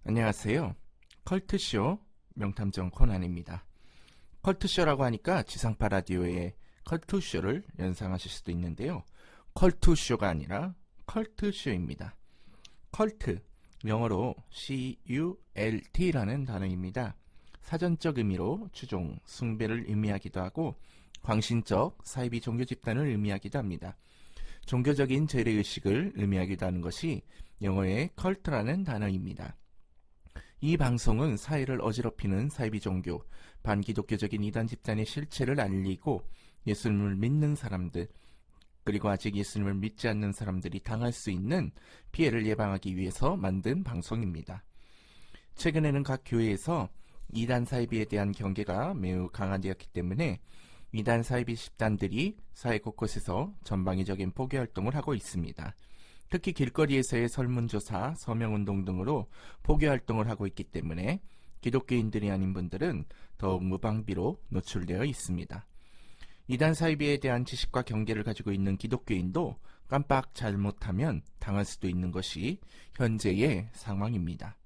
안녕하세요. 컬트쇼 명탐정 코난입니다. 컬트쇼라고 하니까 지상파 라디오의 컬투쇼를 연상하실 수도 있는데요. 컬투쇼가 아니라 컬트쇼입니다. 컬트, 영어로 CULT라는 단어입니다. 사전적 의미로 추종, 숭배를 의미하기도 하고 광신적, 사이비 종교 집단을 의미하기도 합니다. 종교적인 죄의식을 의미하기도 하는 것이 영어의 컬트라는 단어입니다. 이 방송은 사회를 어지럽히는 사이비 종교, 반기독교적인 이단 집단의 실체를 알리고 예수님을 믿는 사람들, 그리고 아직 예수님을 믿지 않는 사람들이 당할 수 있는 피해를 예방하기 위해서 만든 방송입니다. 최근에는 각 교회에서 이단 사이비에 대한 경계가 매우 강화되었기 때문에 이단 사이비 집단들이 사회 곳곳에서 전방위적인 포교 활동을 하고 있습니다. 특히 길거리에서의 설문조사, 서명운동 등으로 포교 활동을 하고 있기 때문에 기독교인들이 아닌 분들은 더욱 무방비로 노출되어 있습니다. 이단 사이비에 대한 지식과 경계를 가지고 있는 기독교인도 깜빡 잘못하면 당할 수도 있는 것이 현재의 상황입니다.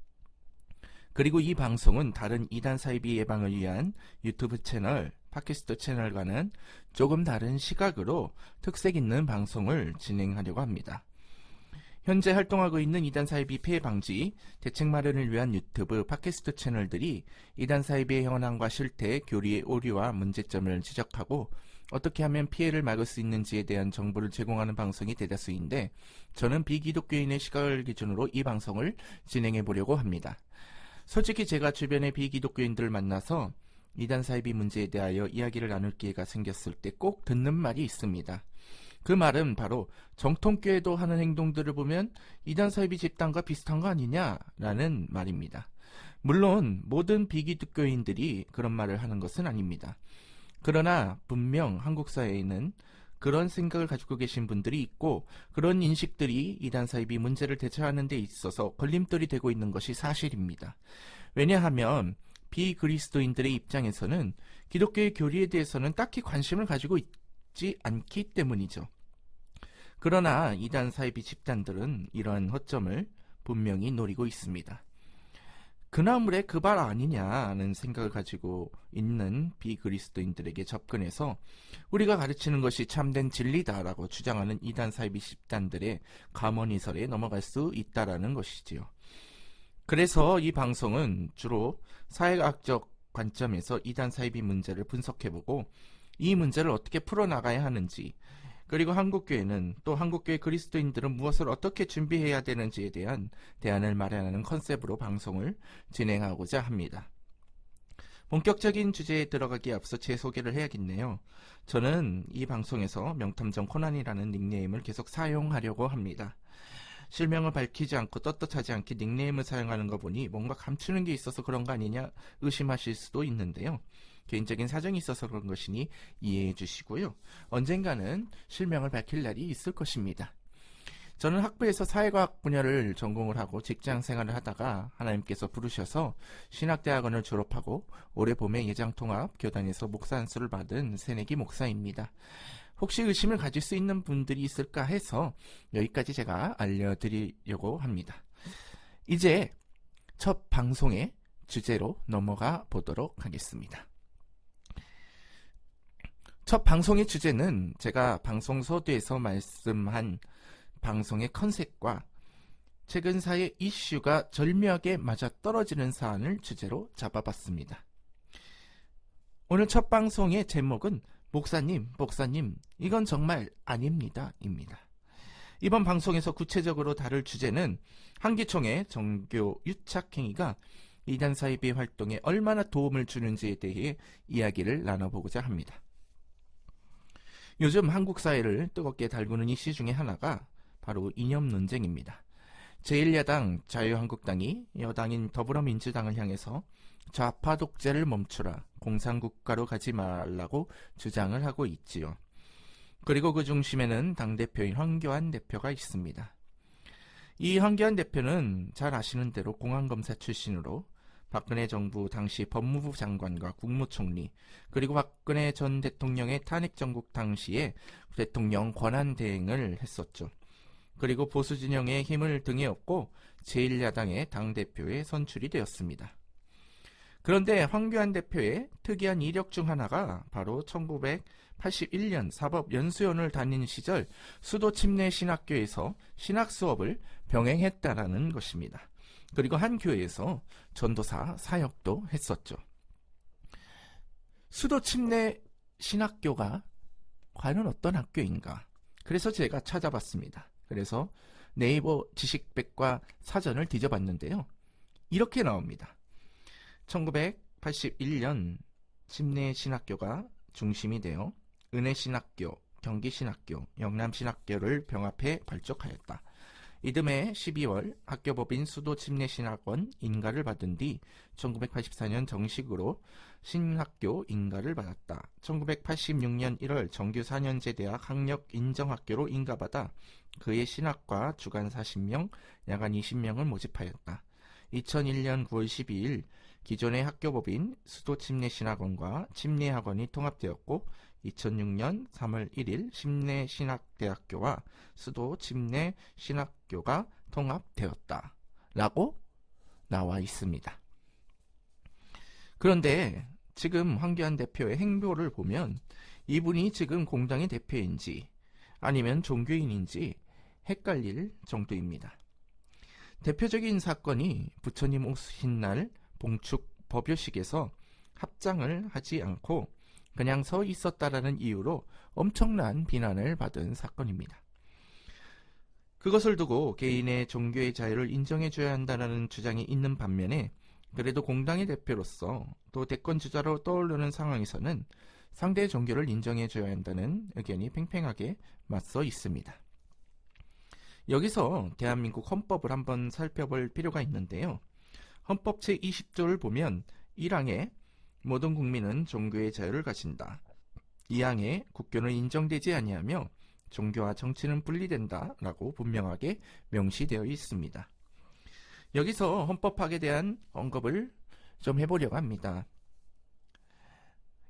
그리고 이 방송은 다른 이단 사이비 예방을 위한 유튜브 채널, 팟캐스트 채널과는 조금 다른 시각으로 특색 있는 방송을 진행하려고 합니다. 현재 활동하고 있는 이단 사이비 피해 방지, 대책 마련을 위한 유튜브, 팟캐스트 채널들이 이단 사이비의 현황과 실태, 교리의 오류와 문제점을 지적하고 어떻게 하면 피해를 막을 수 있는지에 대한 정보를 제공하는 방송이 대다수인데 저는 비기독교인의 시각을 기준으로 이 방송을 진행해 보려고 합니다. 솔직히 제가 주변의 비기독교인들을 만나서 이단 사이비 문제에 대하여 이야기를 나눌 기회가 생겼을 때 꼭 듣는 말이 있습니다. 그 말은 바로 정통교회도 하는 행동들을 보면 이단 사이비 집단과 비슷한 거 아니냐라는 말입니다. 물론 모든 비기독교인들이 그런 말을 하는 것은 아닙니다. 그러나 분명 한국 사회에는 그런 생각을 가지고 계신 분들이 있고 그런 인식들이 이단 사이비 문제를 대처하는 데 있어서 걸림돌이 되고 있는 것이 사실입니다. 왜냐하면 비그리스도인들의 입장에서는 기독교의 교리에 대해서는 딱히 관심을 가지고 있지 않기 때문이죠. 그러나 이단 사이비 집단들은 이러한 허점을 분명히 노리고 있습니다. 그나물에 그 말 아니냐는 생각을 가지고 있는 비그리스도인들에게 접근해서 우리가 가르치는 것이 참된 진리다라고 주장하는 이단 사이비 집단들의 가머니설에 넘어갈 수 있다라는 것이지요. 그래서 이 방송은 주로 사회학적 관점에서 이단 사이비 문제를 분석해보고 이 문제를 어떻게 풀어나가야 하는지, 그리고 한국교회는 또 한국교회 그리스도인들은 무엇을 어떻게 준비해야 되는지에 대한 대안을 마련하는 컨셉으로 방송을 진행하고자 합니다. 본격적인 주제에 들어가기에 앞서 제 소개를 해야겠네요. 저는 이 방송에서 명탐정 코난이라는 닉네임을 계속 사용하려고 합니다. 실명을 밝히지 않고 떳떳하지 않게 닉네임을 사용하는 거 보니 뭔가 감추는 게 있어서 그런 거 아니냐 의심하실 수도 있는데요. 개인적인 사정이 있어서 그런 것이니 이해해 주시고요. 언젠가는 실명을 밝힐 날이 있을 것입니다. 저는 학부에서 사회과학 분야를 전공을 하고 직장 생활을 하다가 하나님께서 부르셔서 신학대학원을 졸업하고 올해 봄에 예장통합 교단에서 목사 안수를 받은 새내기 목사입니다. 혹시 의심을 가질 수 있는 분들이 있을까 해서 여기까지 제가 알려드리려고 합니다. 이제 첫 방송의 주제로 넘어가 보도록 하겠습니다. 첫 방송의 주제는 제가 방송 서두에서 말씀한 방송의 컨셉과 최근 사회 이슈가 절묘하게 맞아떨어지는 사안을 주제로 잡아봤습니다. 오늘 첫 방송의 제목은 목사님, 이건 정말 아닙니다. 입니다. 이번 방송에서 구체적으로 다룰 주제는 한기총의 정교 유착행위가 이단 사이비 활동에 얼마나 도움을 주는지에 대해 이야기를 나눠보고자 합니다. 요즘 한국 사회를 뜨겁게 달구는 이슈 중에 하나가 바로 이념 논쟁입니다. 제1야당 자유한국당이 여당인 더불어민주당을 향해서 좌파 독재를 멈추라, 공산국가로 가지 말라고 주장을 하고 있지요. 그리고 그 중심에는 당대표인 황교안 대표가 있습니다. 이 황교안 대표는 잘 아시는 대로 공안검사 출신으로 박근혜 정부 당시 법무부 장관과 국무총리, 그리고 박근혜 전 대통령의 탄핵 정국 당시에 대통령 권한대행을 했었죠. 그리고 보수 진영의 힘을 등에 업고 제1야당의 당대표에 선출이 되었습니다. 그런데 황교안 대표의 특이한 이력 중 하나가 바로 1981년 사법연수원을 다니는 시절 수도 침례 신학교에서 신학 수업을 병행했다라는 것입니다. 그리고 한 교회에서 전도사 사역도 했었죠. 수도 침례 신학교가 과연 어떤 학교인가? 그래서 제가 찾아봤습니다. 그래서 네이버 지식백과 사전을 뒤져봤는데요. 이렇게 나옵니다. 1981년 침례신학교가 중심이 되어 은혜신학교, 경기신학교, 영남신학교를 병합해 발족하였다. 이듬해 12월 학교법인 수도침례신학원 인가를 받은 뒤 1984년 정식으로 신학교 인가를 받았다. 1986년 1월 정규 4년제 대학 학력인정학교로 인가받아 그의 신학과 주간 40명, 야간 20명을 모집하였다. 2001년 9월 12일 기존의 학교법인 수도침례신학원과 침례학원이 통합되었고 2006년 3월 1일 침례신학대학교와 수도침례신학교가 통합되었다. 라고 나와 있습니다. 그런데 지금 황교안 대표의 행보를 보면 이분이 지금 공당의 대표인지 아니면 종교인인지 헷갈릴 정도입니다. 대표적인 사건이 부처님 오신 날 봉축 법요식에서 합장을 하지 않고 그냥 서 있었다라는 이유로 엄청난 비난을 받은 사건입니다. 그것을 두고 개인의 종교의 자유를 인정해줘야 한다는 주장이 있는 반면에 그래도 공당의 대표로서 또 대권주자로 떠오르는 상황에서는 상대의 종교를 인정해줘야 한다는 의견이 팽팽하게 맞서 있습니다. 여기서 대한민국 헌법을 한번 살펴볼 필요가 있는데요. 헌법 제20조를 보면 1항에 모든 국민은 종교의 자유를 가진다. 2항에 국교는 인정되지 아니하며 종교와 정치는 분리된다 라고 분명하게 명시되어 있습니다. 여기서 헌법 파괴에 대한 언급을 좀 해보려고 합니다.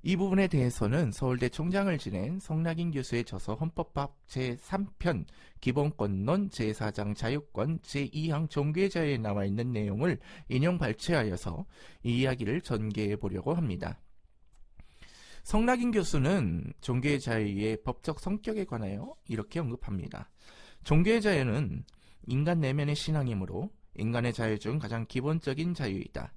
이 부분에 대해서는 서울대 총장을 지낸 성낙인 교수의 저서 헌법학 제3편 기본권론 제4장 자유권 제2항 종교의 자유에 나와 있는 내용을 인용 발췌하여서 이 이야기를 전개해 보려고 합니다. 성낙인 교수는 종교의 자유의 법적 성격에 관하여 이렇게 언급합니다. 종교의 자유는 인간 내면의 신앙이므로 인간의 자유 중 가장 기본적인 자유이다.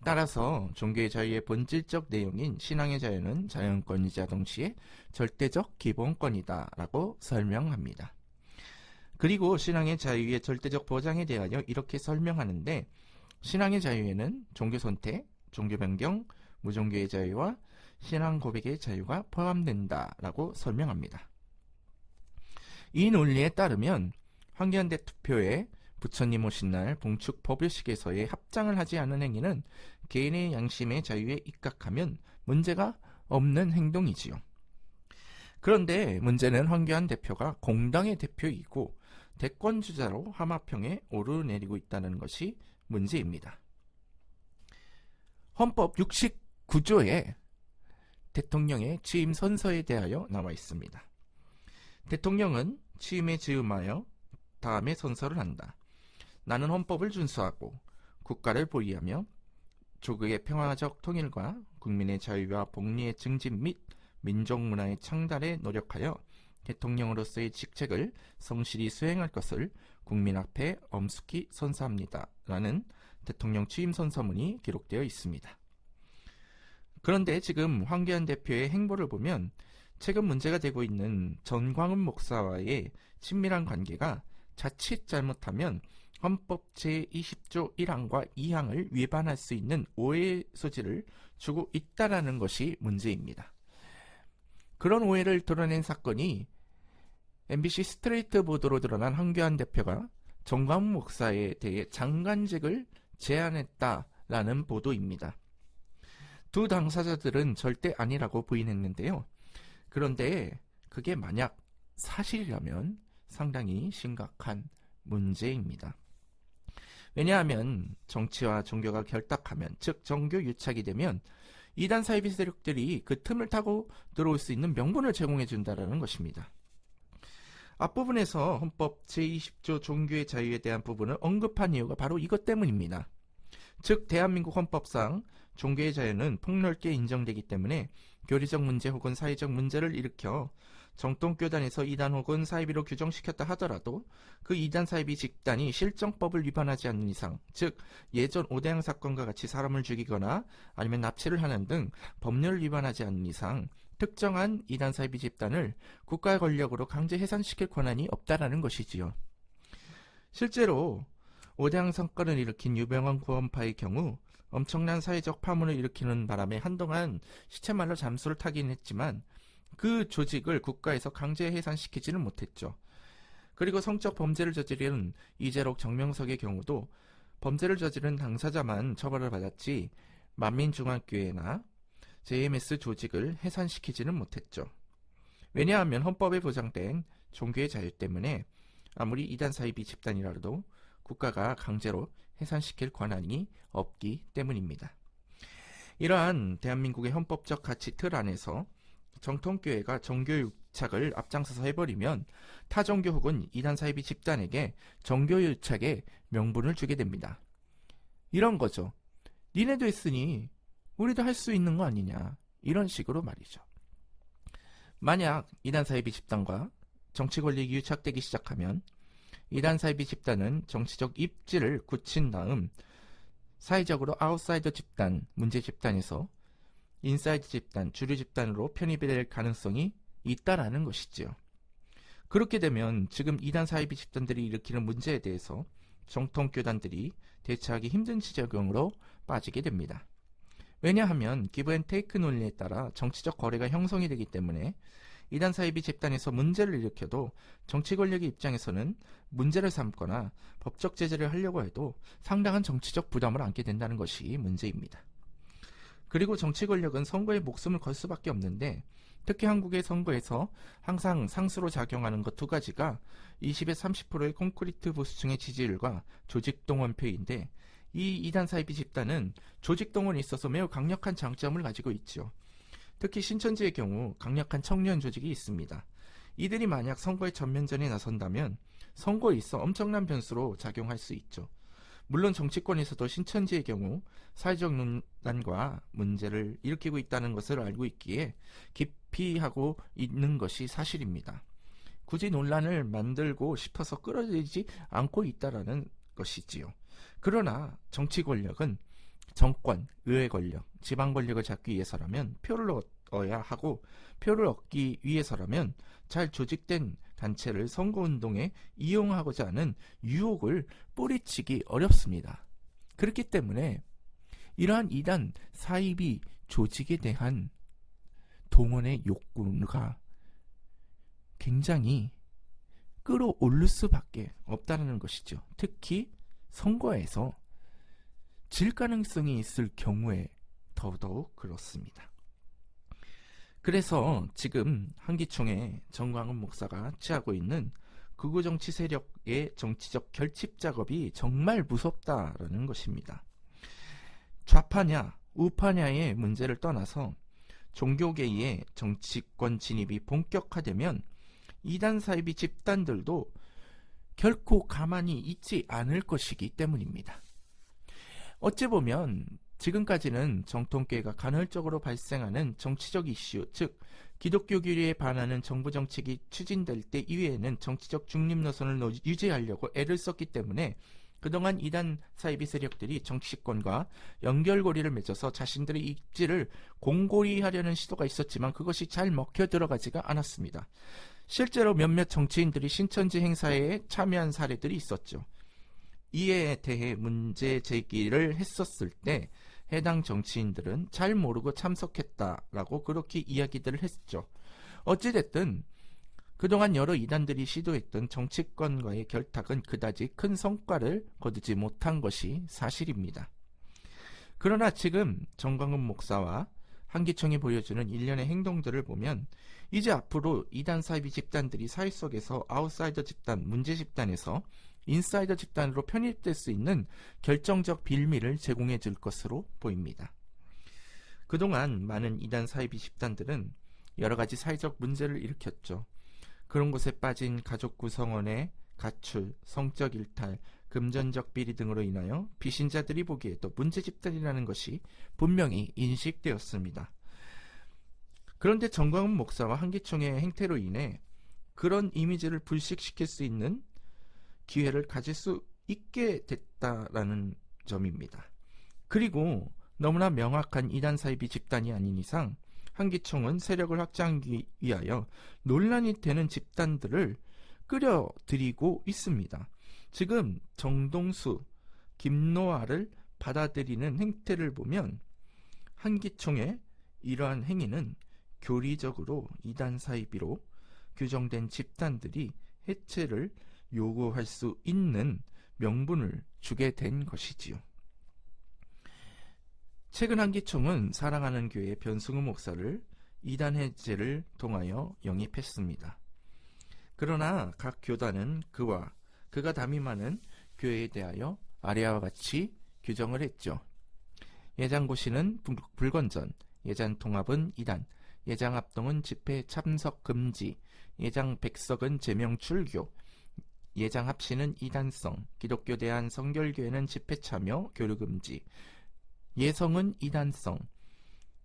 따라서 종교의 자유의 본질적 내용인 신앙의 자유는 자연권이자 동시에 절대적 기본권이다 라고 설명합니다. 그리고 신앙의 자유의 절대적 보장에 대하여 이렇게 설명하는데 신앙의 자유에는 종교 선택, 종교 변경, 무종교의 자유와 신앙 고백의 자유가 포함된다 라고 설명합니다. 이 논리에 따르면 황교안 대표의 부처님 오신 날 봉축 법요식에서의 합장을 하지 않은 행위는 개인의 양심의 자유에 입각하면 문제가 없는 행동이지요. 그런데 문제는 황교안 대표가 공당의 대표이고 대권주자로 하마평에 오르내리고 있다는 것이 문제입니다. 헌법 69조에 대통령의 취임 선서에 대하여 나와 있습니다. 대통령은 취임에 즈음하여 다음에 선서를 한다. 나는 헌법을 준수하고 국가를 보위하며 조국의 평화적 통일과 국민의 자유와 복리의 증진 및 민족 문화의 창달에 노력하여 대통령으로서의 직책을 성실히 수행할 것을 국민 앞에 엄숙히 선서합니다. 라는 대통령 취임 선서문이 기록되어 있습니다. 그런데 지금 황교안 대표의 행보를 보면 최근 문제가 되고 있는 전광훈 목사와의 친밀한 관계가 자칫 잘못하면 헌법 제20조 1항과 2항을 위반할 수 있는 오해의 소지를 주고 있다라는 것이 문제입니다. 그런 오해를 드러낸 사건이 MBC 스트레이트 보도로 드러난 황교안 대표가 전광훈 목사에 대해 장관직을 제안했다라는 보도입니다. 두 당사자들은 절대 아니라고 부인했는데요. 그런데 그게 만약 사실이라면 상당히 심각한 문제입니다. 왜냐하면 정치와 종교가 결탁하면, 즉 정교 유착이 되면 이단 사이비 세력들이 그 틈을 타고 들어올 수 있는 명분을 제공해 준다라는 것입니다. 앞부분에서 헌법 제20조 종교의 자유에 대한 부분을 언급한 이유가 바로 이것 때문입니다. 즉 대한민국 헌법상 종교의 자유는 폭넓게 인정되기 때문에 교리적 문제 혹은 사회적 문제를 일으켜 정통교단에서 이단 혹은 사이비로 규정시켰다 하더라도 그 이단 사이비 집단이 실정법을 위반하지 않는 이상, 즉 예전 오대양 사건과 같이 사람을 죽이거나 아니면 납치를 하는 등 법률을 위반하지 않는 이상 특정한 이단 사이비 집단을 국가 권력으로 강제 해산시킬 권한이 없다라는 것이지요. 실제로 오대양 사건을 일으킨 유병헌 구원파의 경우 엄청난 사회적 파문을 일으키는 바람에 한동안 시체말로 잠수를 타긴 했지만 그 조직을 국가에서 강제 해산시키지는 못했죠. 그리고 성적 범죄를 저지른 이재록 정명석의 경우도 범죄를 저지른 당사자만 처벌을 받았지 만민중앙교회나 JMS 조직을 해산시키지는 못했죠. 왜냐하면 헌법에 보장된 종교의 자유 때문에 아무리 이단 사이비 집단이라도 국가가 강제로 해산시킬 권한이 없기 때문입니다. 이러한 대한민국의 헌법적 가치 틀 안에서 정통교회가 정교유착을 앞장서서 해버리면 타종교 혹은 이단 사이비 집단에게 정교유착의 명분을 주게 됩니다. 이런 거죠. 니네도 했으니 우리도 할 수 있는 거 아니냐, 이런 식으로 말이죠. 만약 이단 사이비 집단과 정치 권력이 유착되기 시작하면 이단 사이비 집단은 정치적 입지를 굳힌 다음 사회적으로 아웃사이더 집단, 문제 집단에서 인사이드 집단, 주류 집단으로 편입이 될 가능성이 있다라는 것이지요. 그렇게 되면 지금 이단 사이비 집단들이 일으키는 문제에 대해서 정통교단들이 대처하기 힘든 지적으로 빠지게 됩니다. 왜냐하면 기브앤테이크 논리에 따라 정치적 거래가 형성이 되기 때문에 이단 사이비 집단에서 문제를 일으켜도 정치 권력의 입장에서는 문제를 삼거나 법적 제재를 하려고 해도 상당한 정치적 부담을 안게 된다는 것이 문제입니다. 그리고 정치 권력은 선거에 목숨을 걸 수밖에 없는데 특히 한국의 선거에서 항상 상수로 작용하는 것 두 가지가 20에서 30%의 콘크리트 보수층의 지지율과 조직동원표인데 이 이단 사이비 집단은 조직동원에 있어서 매우 강력한 장점을 가지고 있죠. 특히 신천지의 경우 강력한 청년 조직이 있습니다. 이들이 만약 선거의 전면전에 나선다면 선거에 있어 엄청난 변수로 작용할 수 있죠. 물론 정치권에서도 신천지의 경우 사회적 논란과 문제를 일으키고 있다는 것을 알고 있기에 기피하고 있는 것이 사실입니다. 굳이 논란을 만들고 싶어서 끌어들이지 않고 있다는 것이지요. 그러나 정치 권력은 정권, 의회 권력, 지방 권력을 잡기 위해서라면 표를 얻어야 하고 표를 얻기 위해서라면 잘 조직된 단체를 선거운동에 이용하고자 하는 유혹을 뿌리치기 어렵습니다. 그렇기 때문에 이러한 이단 사이비 조직에 대한 동원의 욕구가 굉장히 끌어올릴 수밖에 없다는 것이죠. 특히 선거에서 질 가능성이 있을 경우에 더더욱 그렇습니다. 그래서 지금 한기총의 정광훈 목사가 취하고 있는 극우 정치 세력의 정치적 결집 작업이 정말 무섭다라는 것입니다. 좌파냐 우파냐의 문제를 떠나서 종교계의 정치권 진입이 본격화되면 이단 사이비 집단들도 결코 가만히 있지 않을 것이기 때문입니다. 어찌 보면 지금까지는 정통교회가 간헐적으로 발생하는 정치적 이슈, 즉 기독교 교리에 반하는 정부 정책이 추진될 때 이외에는 정치적 중립 노선을 유지하려고 애를 썼기 때문에 그동안 이단 사이비 세력들이 정치권과 연결고리를 맺어서 자신들의 입지를 공고히 하려는 시도가 있었지만 그것이 잘 먹혀 들어가지가 않았습니다. 실제로 몇몇 정치인들이 신천지 행사에 참여한 사례들이 있었죠. 이에 대해 문제 제기를 했었을 때 해당 정치인들은 잘 모르고 참석했다라고 그렇게 이야기들을 했죠. 어찌됐든 그동안 여러 이단들이 시도했던 정치권과의 결탁은 그다지 큰 성과를 거두지 못한 것이 사실입니다. 그러나 지금 정광훈 목사와 한기총이 보여주는 일련의 행동들을 보면 이제 앞으로 이단 사이비 집단들이 사회 속에서 아웃사이더 집단, 문제 집단에서 인사이더 집단으로 편입될 수 있는 결정적 빌미를 제공해 줄 것으로 보입니다. 그동안 많은 이단 사이비 집단들은 여러 가지 사회적 문제를 일으켰죠. 그런 곳에 빠진 가족 구성원의 가출, 성적 일탈, 금전적 비리 등으로 인하여 비신자들이 보기에도 문제 집단이라는 것이 분명히 인식되었습니다. 그런데 정광훈 목사와 한기총의 행태로 인해 그런 이미지를 불식시킬 수 있는 기회를 가질 수 있게 됐다라는 점입니다. 그리고 너무나 명확한 이단 사이비 집단이 아닌 이상 한기총은 세력을 확장하기 위하여 논란이 되는 집단들을 끌어들이고 있습니다. 지금 정동수, 김노아를 받아들이는 행태를 보면 한기총의 이러한 행위는 교리적으로 이단 사이비로 규정된 집단들이 해체를 요구할 수 있는 명분을 주게 된 것이지요. 최근 한기총은 사랑하는 교회 변승우 목사를 이단 해제를 통하여 영입했습니다. 그러나 각 교단은 그가 담임하는 교회에 대하여 아래와 같이 규정을 했죠. 예장고시는 불건전, 예장통합은 이단, 예장합동은 집회 참석 금지, 예장백석은 제명 출교, 예장합시는 이단성, 기독교 대한 성결교회는 집회 참여 교류 금지, 예성은 이단성,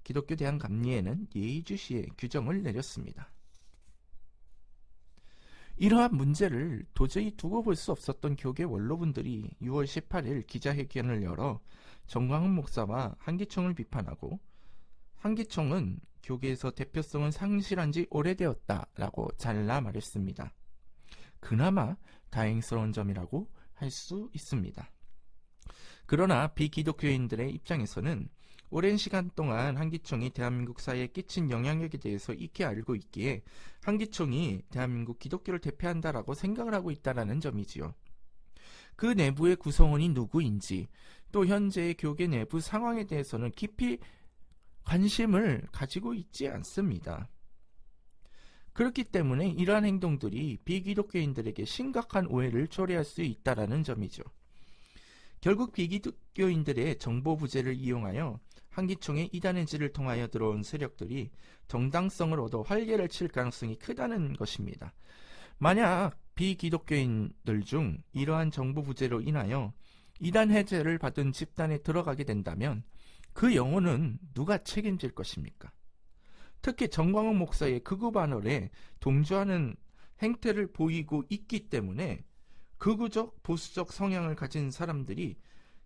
기독교 대한 감리회는 예의주시의 규정을 내렸습니다. 이러한 문제를 도저히 두고 볼 수 없었던 교계 원로분들이 6월 18일 기자회견을 열어 정광훈 목사와 한기총을 비판하고 한기총은 교계에서 대표성은 상실한 지 오래되었다라고 잘라 말했습니다. 그나마 다행스러운 점이라고 할 수 있습니다. 그러나 비기독교인들의 입장에서는 오랜 시간 동안 한기총이 대한민국 사회에 끼친 영향력에 대해서 익히 알고 있기에 한기총이 대한민국 기독교를 대표한다라고 생각을 하고 있다는 점이지요. 그 내부의 구성원이 누구인지 또 현재의 교계 내부 상황에 대해서는 깊이 관심을 가지고 있지 않습니다. 그렇기 때문에 이러한 행동들이 비기독교인들에게 심각한 오해를 초래할 수 있다는 점이죠. 결국 비기독교인들의 정보 부재를 이용하여 한기총의 이단해지를 통하여 들어온 세력들이 정당성을 얻어 활개를 칠 가능성이 크다는 것입니다. 만약 비기독교인들 중 이러한 정보 부재로 인하여 이단 해제를 받은 집단에 들어가게 된다면 그 영혼은 누가 책임질 것입니까? 특히 정광훈 목사의 극우 반열에 동조하는 행태를 보이고 있기 때문에 극우적 보수적 성향을 가진 사람들이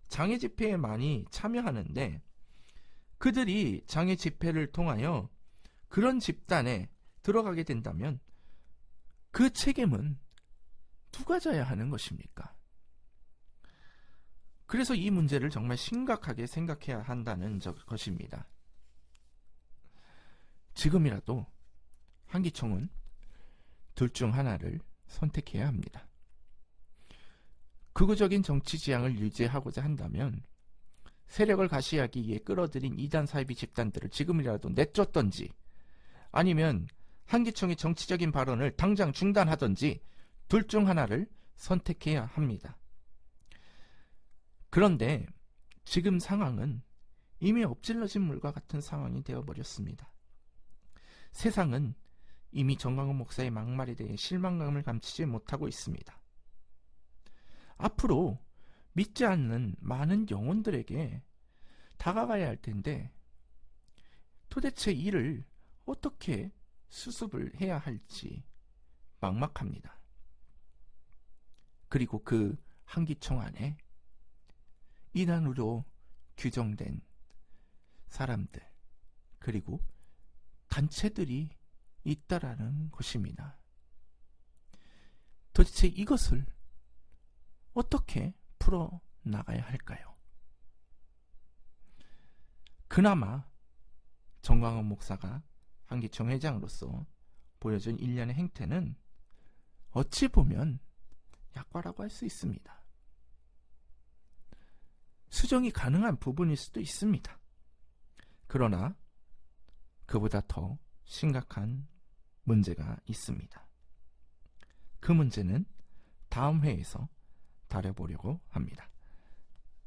장애 집회에 많이 참여하는데 그들이 장애 집회를 통하여 그런 집단에 들어가게 된다면 그 책임은 누가 져야 하는 것입니까? 그래서 이 문제를 정말 심각하게 생각해야 한다는 것입니다. 지금이라도 한기총은 둘 중 하나를 선택해야 합니다. 극우적인 정치 지향을 유지하고자 한다면 세력을 가시하기 위해 끌어들인 이단 사이비 집단들을 지금이라도 내쫓던지 아니면 한기총의 정치적인 발언을 당장 중단하던지 둘 중 하나를 선택해야 합니다. 그런데 지금 상황은 이미 엎질러진 물과 같은 상황이 되어버렸습니다. 세상은 이미 정광훈 목사의 막말에 대해 실망감을 감추지 못하고 있습니다. 앞으로 믿지 않는 많은 영혼들에게 다가가야 할 텐데 도대체 이를 어떻게 수습을 해야 할지 막막합니다. 그리고 그 한기총 안에 이단으로 규정된 사람들 그리고 단체들이 있다라는 것입니다. 도대체 이것을 어떻게 풀어나가야 할까요? 그나마 정광훈 목사가 한기총 회장으로서 보여준 일련의 행태는 어찌 보면 약과라고 할 수 있습니다. 수정이 가능한 부분일 수도 있습니다. 그러나 그보다 더 심각한 문제가 있습니다. 그 문제는 다음 회에서 다뤄보려고 합니다.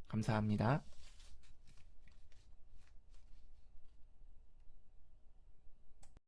감사합니다.